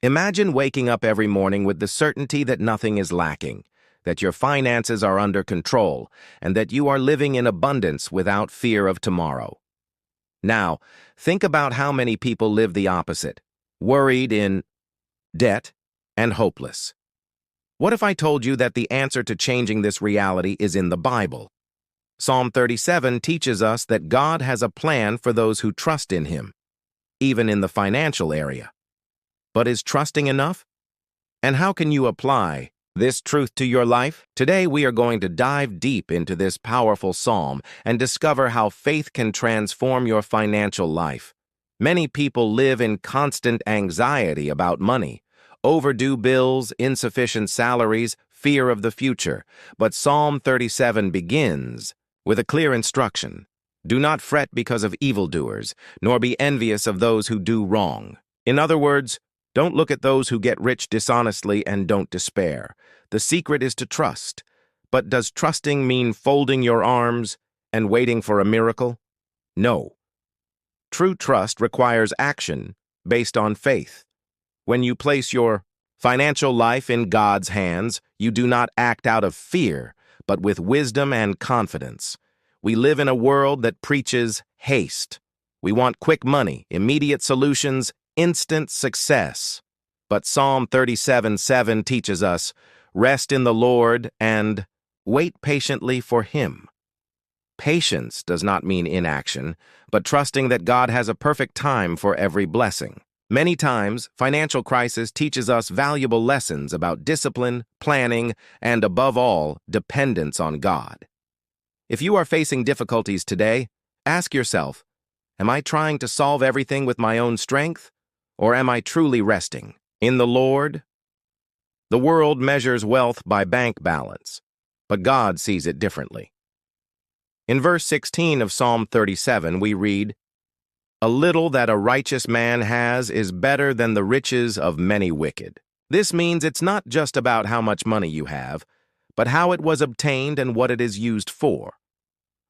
Imagine waking up every morning with the certainty that nothing is lacking, that your finances are under control, and that you are living in abundance without fear of tomorrow. Now, think about how many people live the opposite, worried, in debt, and hopeless. What if I told you that the answer to changing this reality is in the Bible? Psalm 37 teaches us that God has a plan for those who trust in Him, even in the financial area. But is trusting enough? And how can you apply this truth to your life? Today we are going to dive deep into this powerful psalm and discover how faith can transform your financial life. Many people live in constant anxiety about money, overdue bills, insufficient salaries, fear of the future. But Psalm 37 begins with a clear instruction. Do not fret because of evildoers, nor be envious of those who do wrong. In other words, don't look at those who get rich dishonestly and don't despair. The secret is to trust. But does trusting mean folding your arms and waiting for a miracle? No. True trust requires action based on faith. When you place your financial life in God's hands, you do not act out of fear, but with wisdom and confidence. We live in a world that preaches haste. We want quick money, immediate solutions, instant success. But Psalm 37:7 teaches us, rest in the Lord and wait patiently for Him. Patience does not mean inaction, but trusting that God has a perfect time for every blessing. Many times, financial crisis teaches us valuable lessons about discipline, planning, and above all, dependence on God. If you are facing difficulties today, ask yourself, am I trying to solve everything with my own strength? Or am I truly resting in the Lord? The world measures wealth by bank balance, but God sees it differently. In verse 16 of Psalm 37, we read, "A little that a righteous man has is better than the riches of many wicked." This means it's not just about how much money you have, but how it was obtained and what it is used for.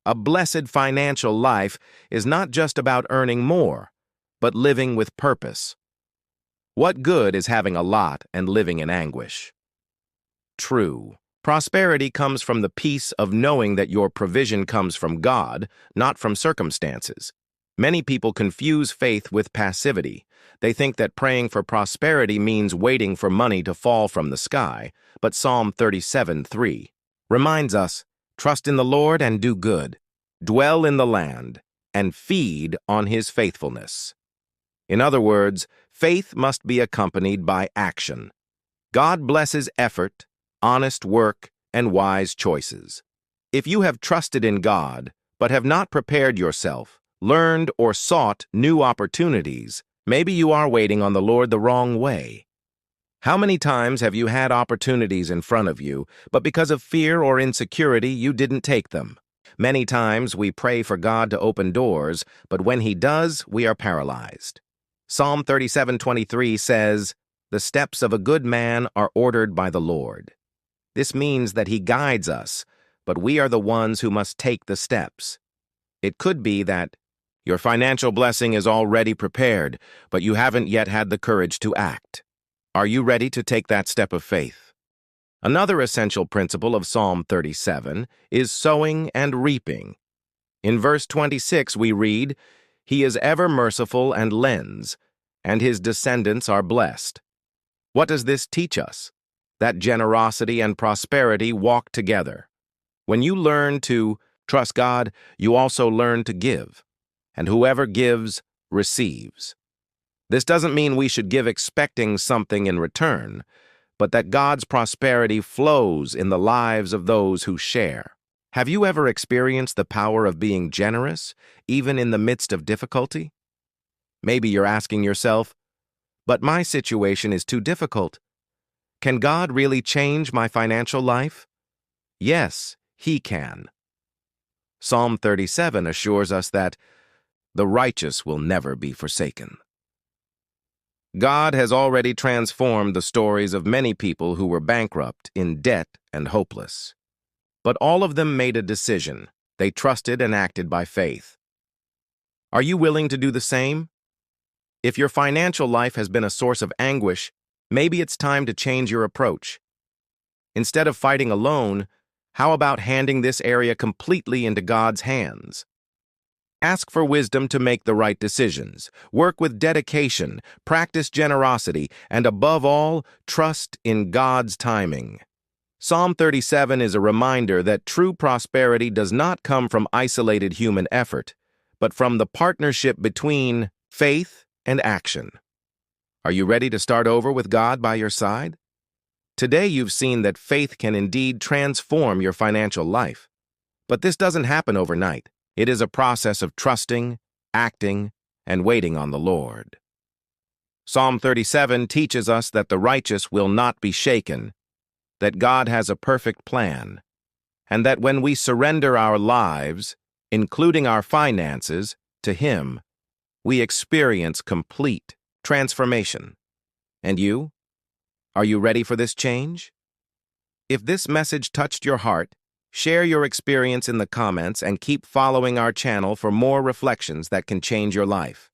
A blessed financial life is not just about earning more, but living with purpose. What good is having a lot and living in anguish? True. Prosperity comes from the peace of knowing that your provision comes from God, not from circumstances. Many people confuse faith with passivity. They think that praying for prosperity means waiting for money to fall from the sky, but Psalm 37:3 reminds us, trust in the Lord and do good, dwell in the land, and feed on His faithfulness. In other words, faith must be accompanied by action. God blesses effort, honest work, and wise choices. If you have trusted in God, but have not prepared yourself, learned or sought new opportunities, maybe you are waiting on the Lord the wrong way. How many times have you had opportunities in front of you, but because of fear or insecurity, you didn't take them? Many times we pray for God to open doors, but when He does, we are paralyzed. Psalm 37:23 says, "The steps of a good man are ordered by the Lord." This means that He guides us, but we are the ones who must take the steps. It could be that your financial blessing is already prepared, but you haven't yet had the courage to act. Are you ready to take that step of faith? Another essential principle of Psalm 37 is sowing and reaping. In verse 26 we read, "He is ever merciful and lends, and His descendants are blessed." What does this teach us? That generosity and prosperity walk together. When you learn to trust God, you also learn to give. And whoever gives, receives. This doesn't mean we should give expecting something in return, but that God's prosperity flows in the lives of those who share. Have you ever experienced the power of being generous, even in the midst of difficulty? Maybe you're asking yourself, but my situation is too difficult. Can God really change my financial life? Yes, He can. Psalm 37 assures us that the righteous will never be forsaken. God has already transformed the stories of many people who were bankrupt, in debt, and hopeless. But all of them made a decision. They trusted and acted by faith. Are you willing to do the same? If your financial life has been a source of anguish, maybe it's time to change your approach. Instead of fighting alone, how about handing this area completely into God's hands? Ask for wisdom to make the right decisions. Work with dedication, practice generosity, and above all, trust in God's timing. Psalm 37 is a reminder that true prosperity does not come from isolated human effort, but from the partnership between faith and action. Are you ready to start over with God by your side? Today you've seen that faith can indeed transform your financial life. But this doesn't happen overnight. It is a process of trusting, acting, and waiting on the Lord. Psalm 37 teaches us that the righteous will not be shaken, that God has a perfect plan, and that when we surrender our lives, including our finances, to Him, we experience complete transformation. And you? Are you ready for this change? If this message touched your heart, share your experience in the comments and keep following our channel for more reflections that can change your life.